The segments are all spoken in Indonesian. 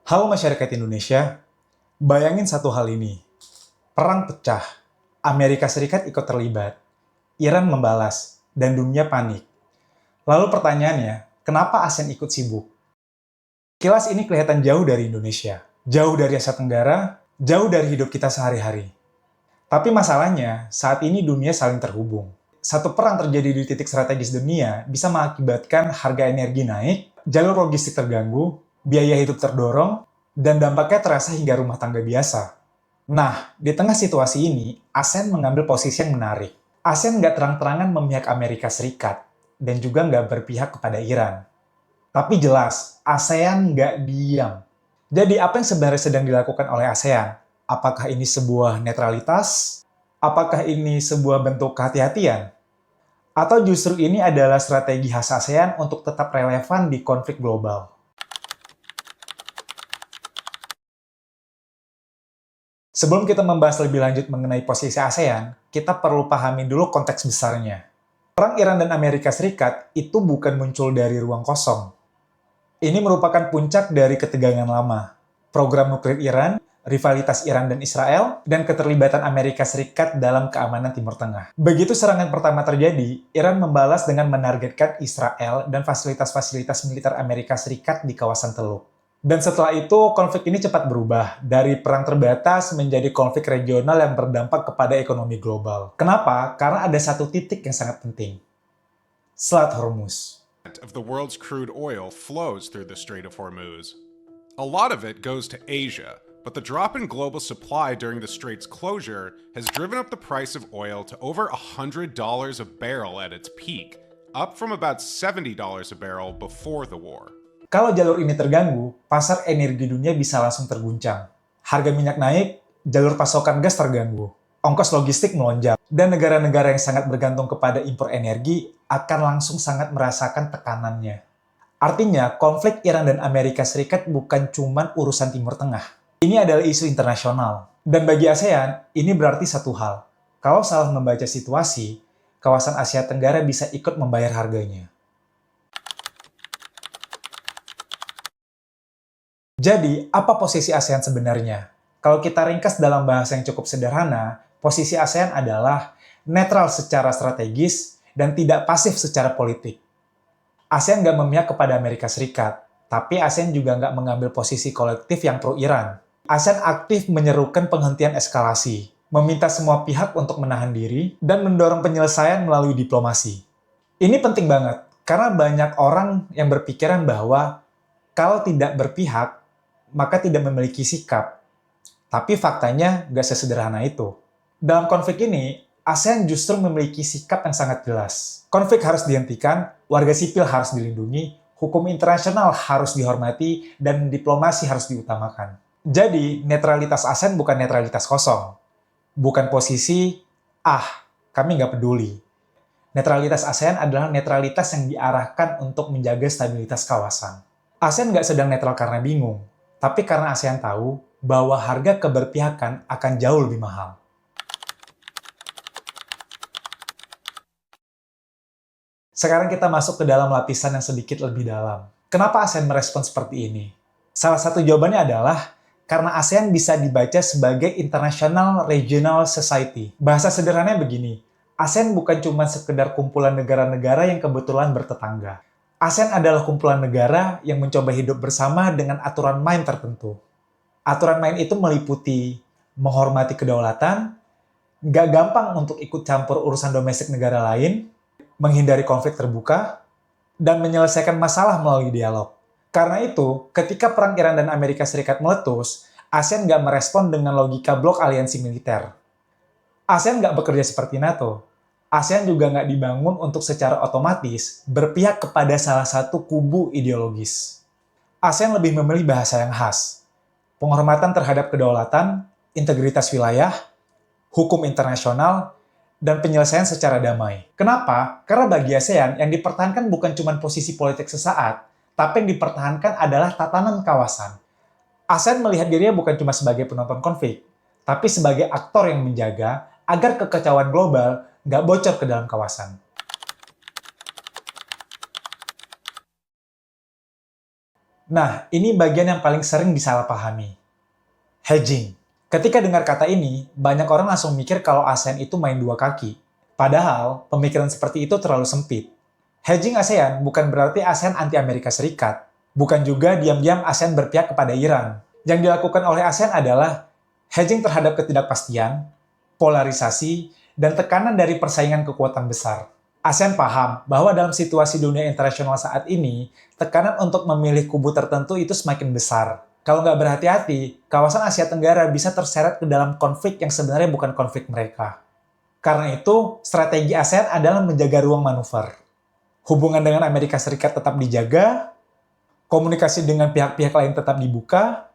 Halo masyarakat Indonesia, bayangin satu hal ini. Perang pecah, Amerika Serikat ikut terlibat, Iran membalas, dan dunia panik. Lalu pertanyaannya, kenapa ASEAN ikut sibuk? Kilas ini kelihatan jauh dari Indonesia, jauh dari Asia Tenggara, jauh dari hidup kita sehari-hari. Tapi masalahnya, saat ini dunia saling terhubung. Satu perang terjadi di titik strategis dunia bisa mengakibatkan harga energi naik, jalur logistik terganggu, biaya hidup terdorong, dan dampaknya terasa hingga rumah tangga biasa. Nah, di tengah situasi ini, ASEAN mengambil posisi yang menarik. ASEAN nggak terang-terangan memihak Amerika Serikat, dan juga nggak berpihak kepada Iran. Tapi jelas, ASEAN nggak diam. Jadi apa yang sebenarnya sedang dilakukan oleh ASEAN? Apakah ini sebuah netralitas? Apakah ini sebuah bentuk kehati-hatian? Atau justru ini adalah strategi khas ASEAN untuk tetap relevan di konflik global? Sebelum kita membahas lebih lanjut mengenai posisi ASEAN, kita perlu pahami dulu konteks besarnya. Perang Iran dan Amerika Serikat itu bukan muncul dari ruang kosong. Ini merupakan puncak dari ketegangan lama. Program nuklir Iran, rivalitas Iran dan Israel, dan keterlibatan Amerika Serikat dalam keamanan Timur Tengah. Begitu serangan pertama terjadi, Iran membalas dengan menargetkan Israel dan fasilitas-fasilitas militer Amerika Serikat di kawasan Teluk. Dan setelah itu, konflik ini cepat berubah dari perang terbatas menjadi konflik regional yang berdampak kepada ekonomi global. Kenapa? Karena ada satu titik yang sangat penting. Selat Hormuz. Of the world's crude oil flows through the Strait of Hormuz. A lot of it goes to Asia, but the drop in global supply during the strait's closure has driven up the price of oil to over $100 a barrel at its peak, up from about $70 a barrel before the war. Kalau jalur ini terganggu, pasar energi dunia bisa langsung terguncang. Harga minyak naik, jalur pasokan gas terganggu, ongkos logistik melonjak, dan negara-negara yang sangat bergantung kepada impor energi akan langsung sangat merasakan tekanannya. Artinya, konflik Iran dan Amerika Serikat bukan cuma urusan Timur Tengah. Ini adalah isu internasional. Dan bagi ASEAN, ini berarti satu hal. Kalau salah membaca situasi, kawasan Asia Tenggara bisa ikut membayar harganya. Jadi, apa posisi ASEAN sebenarnya? Kalau kita ringkas dalam bahasa yang cukup sederhana, posisi ASEAN adalah netral secara strategis dan tidak pasif secara politik. ASEAN nggak memihak kepada Amerika Serikat, tapi ASEAN juga nggak mengambil posisi kolektif yang pro-Iran. ASEAN aktif menyerukan penghentian eskalasi, meminta semua pihak untuk menahan diri, dan mendorong penyelesaian melalui diplomasi. Ini penting banget, karena banyak orang yang berpikiran bahwa kalau tidak berpihak, maka tidak memiliki sikap. Tapi faktanya nggak sesederhana itu. Dalam konflik ini, ASEAN justru memiliki sikap yang sangat jelas. Konflik harus dihentikan, warga sipil harus dilindungi, hukum internasional harus dihormati, dan diplomasi harus diutamakan. Jadi, netralitas ASEAN bukan netralitas kosong. Bukan posisi, kami nggak peduli. Netralitas ASEAN adalah netralitas yang diarahkan untuk menjaga stabilitas kawasan. ASEAN nggak sedang netral karena bingung, tapi karena ASEAN tahu bahwa harga keberpihakan akan jauh lebih mahal. Sekarang kita masuk ke dalam lapisan yang sedikit lebih dalam. Kenapa ASEAN merespon seperti ini? Salah satu jawabannya adalah karena ASEAN bisa dibaca sebagai International Regional Society. Bahasa sederhananya begini, ASEAN bukan cuma sekedar kumpulan negara-negara yang kebetulan bertetangga. ASEAN adalah kumpulan negara yang mencoba hidup bersama dengan aturan main tertentu. Aturan main itu meliputi menghormati kedaulatan, nggak gampang untuk ikut campur urusan domestik negara lain, menghindari konflik terbuka, dan menyelesaikan masalah melalui dialog. Karena itu, ketika perang Iran dan Amerika Serikat meletus, ASEAN nggak merespon dengan logika blok aliansi militer. ASEAN nggak bekerja seperti NATO. ASEAN juga nggak dibangun untuk secara otomatis berpihak kepada salah satu kubu ideologis. ASEAN lebih memilih bahasa yang khas, penghormatan terhadap kedaulatan, integritas wilayah, hukum internasional, dan penyelesaian secara damai. Kenapa? Karena bagi ASEAN yang dipertahankan bukan cuma posisi politik sesaat, tapi yang dipertahankan adalah tatanan kawasan. ASEAN melihat dirinya bukan cuma sebagai penonton konflik, tapi sebagai aktor yang menjaga agar kekacauan global nggak bocor ke dalam kawasan. Nah, ini bagian yang paling sering disalahpahami. Hedging. Ketika dengar kata ini, banyak orang langsung mikir kalau ASEAN itu main dua kaki. Padahal, pemikiran seperti itu terlalu sempit. Hedging ASEAN bukan berarti ASEAN anti Amerika Serikat. Bukan juga diam-diam ASEAN berpihak kepada Iran. Yang dilakukan oleh ASEAN adalah hedging terhadap ketidakpastian, polarisasi, dan tekanan dari persaingan kekuatan besar. ASEAN paham bahwa dalam situasi dunia internasional saat ini, tekanan untuk memilih kubu tertentu itu semakin besar. Kalau nggak berhati-hati, kawasan Asia Tenggara bisa terseret ke dalam konflik yang sebenarnya bukan konflik mereka. Karena itu, strategi ASEAN adalah menjaga ruang manuver. Hubungan dengan Amerika Serikat tetap dijaga, komunikasi dengan pihak-pihak lain tetap dibuka,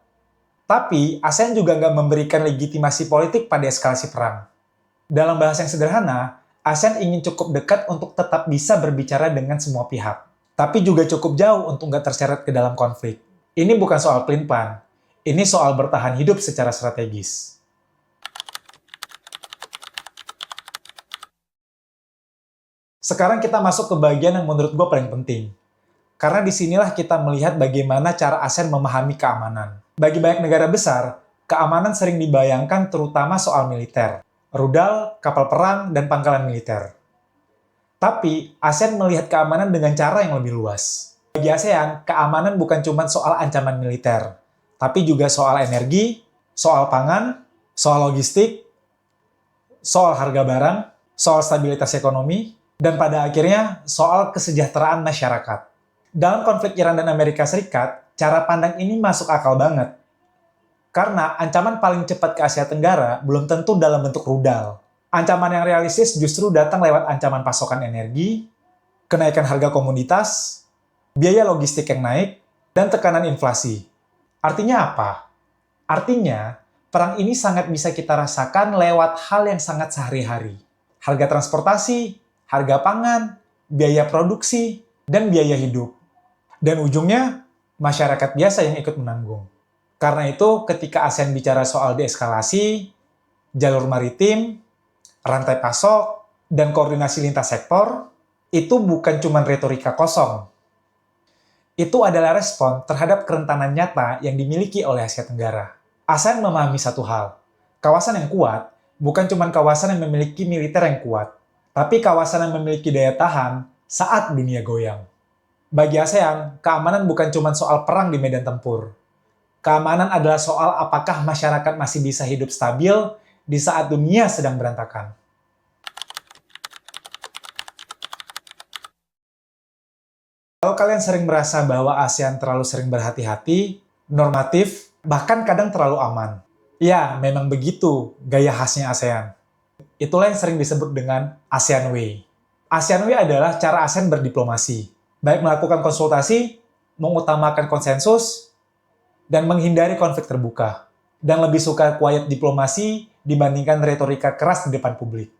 tapi ASEAN juga nggak memberikan legitimasi politik pada eskalasi perang. Dalam bahasa yang sederhana, ASEAN ingin cukup dekat untuk tetap bisa berbicara dengan semua pihak, tapi juga cukup jauh untuk nggak terseret ke dalam konflik. Ini bukan soal pelin-pelan, ini soal bertahan hidup secara strategis. Sekarang kita masuk ke bagian yang menurut gue paling penting. Karena disinilah kita melihat bagaimana cara ASEAN memahami keamanan. Bagi banyak negara besar, keamanan sering dibayangkan terutama soal militer. Rudal, kapal perang, dan pangkalan militer. Tapi, ASEAN melihat keamanan dengan cara yang lebih luas. Bagi ASEAN, keamanan bukan cuma soal ancaman militer, tapi juga soal energi, soal pangan, soal logistik, soal harga barang, soal stabilitas ekonomi, dan pada akhirnya soal kesejahteraan masyarakat. Dalam konflik Iran dan Amerika Serikat, cara pandang ini masuk akal banget. Karena ancaman paling cepat ke Asia Tenggara belum tentu dalam bentuk rudal. Ancaman yang realistis justru datang lewat ancaman pasokan energi, kenaikan harga komoditas, biaya logistik yang naik, dan tekanan inflasi. Artinya apa? Artinya, perang ini sangat bisa kita rasakan lewat hal yang sangat sehari-hari. Harga transportasi, harga pangan, biaya produksi, dan biaya hidup. Dan ujungnya, masyarakat biasa yang ikut menanggung. Karena itu, ketika ASEAN bicara soal deeskalasi, jalur maritim, rantai pasok, dan koordinasi lintas sektor, itu bukan cuma retorika kosong. Itu adalah respon terhadap kerentanan nyata yang dimiliki oleh Asia Tenggara. ASEAN memahami satu hal, kawasan yang kuat bukan cuma kawasan yang memiliki militer yang kuat, tapi kawasan yang memiliki daya tahan saat dunia goyang. Bagi ASEAN, keamanan bukan cuma soal perang di medan tempur. Keamanan adalah soal apakah masyarakat masih bisa hidup stabil di saat dunia sedang berantakan. Kalau kalian sering merasa bahwa ASEAN terlalu sering berhati-hati, normatif, bahkan kadang terlalu aman. Ya, memang begitu gaya khasnya ASEAN. Itulah yang sering disebut dengan ASEAN Way. ASEAN Way adalah cara ASEAN berdiplomasi, baik melakukan konsultasi, mengutamakan konsensus, dan menghindari konflik terbuka, dan lebih suka quiet diplomasi dibandingkan retorika keras di depan publik.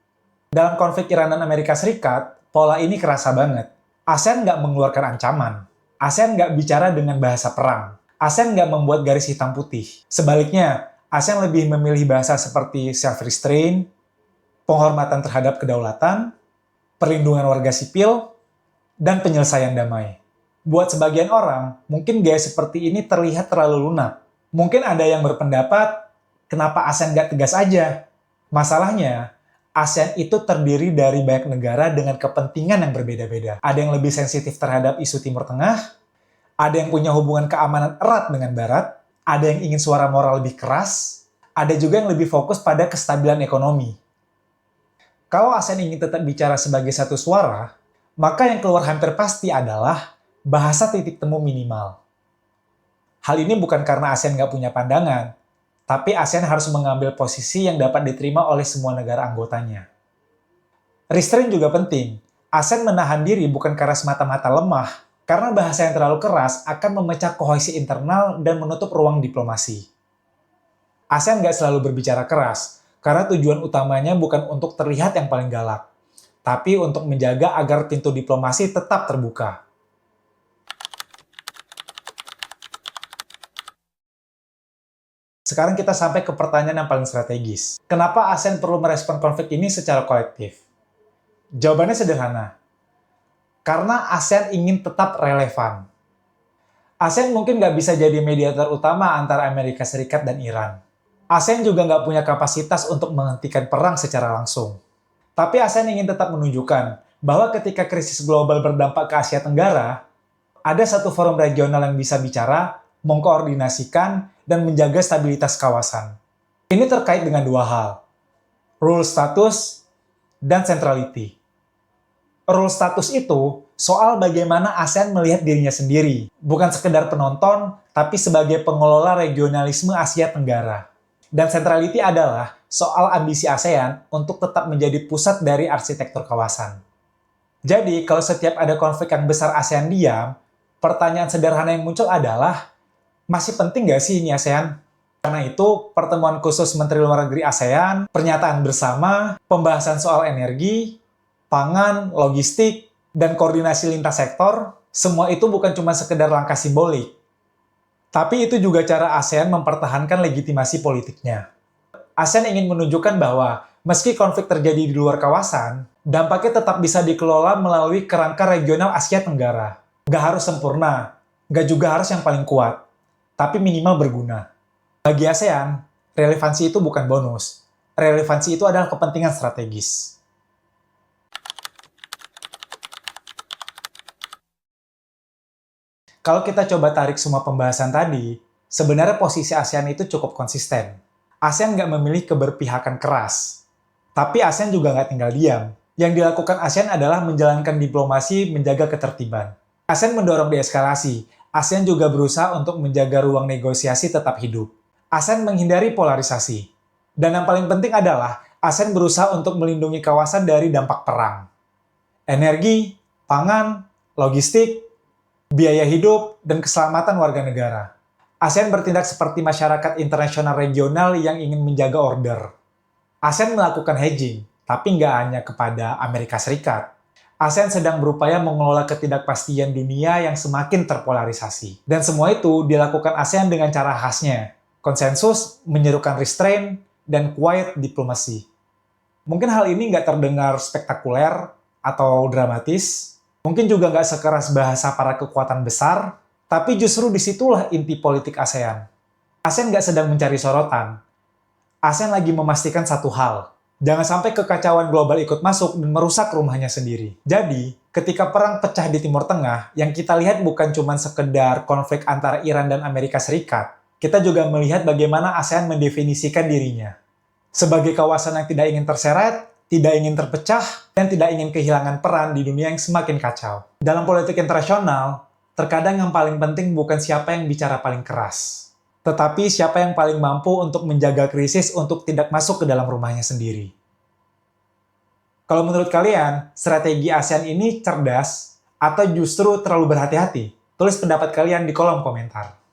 Dalam konflik Iran dan Amerika Serikat, pola ini kerasa banget. ASEAN nggak mengeluarkan ancaman. ASEAN nggak bicara dengan bahasa perang. ASEAN nggak membuat garis hitam putih. Sebaliknya, ASEAN lebih memilih bahasa seperti self-restraint, penghormatan terhadap kedaulatan, perlindungan warga sipil, dan penyelesaian damai. Buat sebagian orang, mungkin gaya seperti ini terlihat terlalu lunak. Mungkin ada yang berpendapat, kenapa ASEAN nggak tegas aja? Masalahnya, ASEAN itu terdiri dari banyak negara dengan kepentingan yang berbeda-beda. Ada yang lebih sensitif terhadap isu Timur Tengah, ada yang punya hubungan keamanan erat dengan Barat, ada yang ingin suara moral lebih keras, ada juga yang lebih fokus pada kestabilan ekonomi. Kalau ASEAN ingin tetap bicara sebagai satu suara, maka yang keluar hampir pasti adalah bahasa titik temu minimal. Hal ini bukan karena ASEAN nggak punya pandangan, tapi ASEAN harus mengambil posisi yang dapat diterima oleh semua negara anggotanya. Restraint juga penting. ASEAN menahan diri bukan karena semata-mata lemah, karena bahasa yang terlalu keras akan memecah kohesi internal dan menutup ruang diplomasi. ASEAN nggak selalu berbicara keras, karena tujuan utamanya bukan untuk terlihat yang paling galak, tapi untuk menjaga agar pintu diplomasi tetap terbuka. Sekarang kita sampai ke pertanyaan yang paling strategis. Kenapa ASEAN perlu merespon konflik ini secara kolektif? Jawabannya sederhana. Karena ASEAN ingin tetap relevan. ASEAN mungkin nggak bisa jadi mediator utama antara Amerika Serikat dan Iran. ASEAN juga nggak punya kapasitas untuk menghentikan perang secara langsung. Tapi ASEAN ingin tetap menunjukkan bahwa ketika krisis global berdampak ke Asia Tenggara, ada satu forum regional yang bisa bicara, mengkoordinasikan, dan menjaga stabilitas kawasan. Ini terkait dengan dua hal, rule status dan centrality. Rule status itu soal bagaimana ASEAN melihat dirinya sendiri, bukan sekedar penonton, tapi sebagai pengelola regionalisme Asia Tenggara. Dan centrality adalah soal ambisi ASEAN untuk tetap menjadi pusat dari arsitektur kawasan. Jadi, kalau setiap ada konflik yang besar ASEAN diam, pertanyaan sederhana yang muncul adalah, masih penting nggak sih ini ASEAN? Karena itu, pertemuan khusus Menteri Luar Negeri ASEAN, pernyataan bersama, pembahasan soal energi, pangan, logistik, dan koordinasi lintas sektor, semua itu bukan cuma sekedar langkah simbolik. Tapi itu juga cara ASEAN mempertahankan legitimasi politiknya. ASEAN ingin menunjukkan bahwa meski konflik terjadi di luar kawasan, dampaknya tetap bisa dikelola melalui kerangka regional Asia Tenggara. Nggak harus sempurna, nggak juga harus yang paling kuat, tapi minimal berguna. Bagi ASEAN, relevansi itu bukan bonus. Relevansi itu adalah kepentingan strategis. Kalau kita coba tarik semua pembahasan tadi, sebenarnya posisi ASEAN itu cukup konsisten. ASEAN nggak memilih keberpihakan keras. Tapi ASEAN juga nggak tinggal diam. Yang dilakukan ASEAN adalah menjalankan diplomasi, menjaga ketertiban. ASEAN mendorong deeskalasi. ASEAN juga berusaha untuk menjaga ruang negosiasi tetap hidup. ASEAN menghindari polarisasi. Dan yang paling penting adalah ASEAN berusaha untuk melindungi kawasan dari dampak perang. Energi, pangan, logistik, biaya hidup, dan keselamatan warga negara. ASEAN bertindak seperti masyarakat internasional regional yang ingin menjaga order. ASEAN melakukan hedging, tapi nggak hanya kepada Amerika Serikat. ASEAN sedang berupaya mengelola ketidakpastian dunia yang semakin terpolarisasi. Dan semua itu dilakukan ASEAN dengan cara khasnya. Konsensus, menyerukan restraint, dan quiet diplomacy. Mungkin hal ini nggak terdengar spektakuler atau dramatis, mungkin juga nggak sekeras bahasa para kekuatan besar, tapi justru disitulah inti politik ASEAN. ASEAN nggak sedang mencari sorotan. ASEAN lagi memastikan satu hal, jangan sampai kekacauan global ikut masuk dan merusak rumahnya sendiri. Jadi, ketika perang pecah di Timur Tengah, yang kita lihat bukan cuma sekedar konflik antara Iran dan Amerika Serikat, kita juga melihat bagaimana ASEAN mendefinisikan dirinya. Sebagai kawasan yang tidak ingin terseret, tidak ingin terpecah, dan tidak ingin kehilangan peran di dunia yang semakin kacau. Dalam politik internasional, terkadang yang paling penting bukan siapa yang bicara paling keras, tetapi siapa yang paling mampu untuk menjaga krisis untuk tidak masuk ke dalam rumahnya sendiri. Kalau menurut kalian, strategi ASEAN ini cerdas atau justru terlalu berhati-hati? Tulis pendapat kalian di kolom komentar.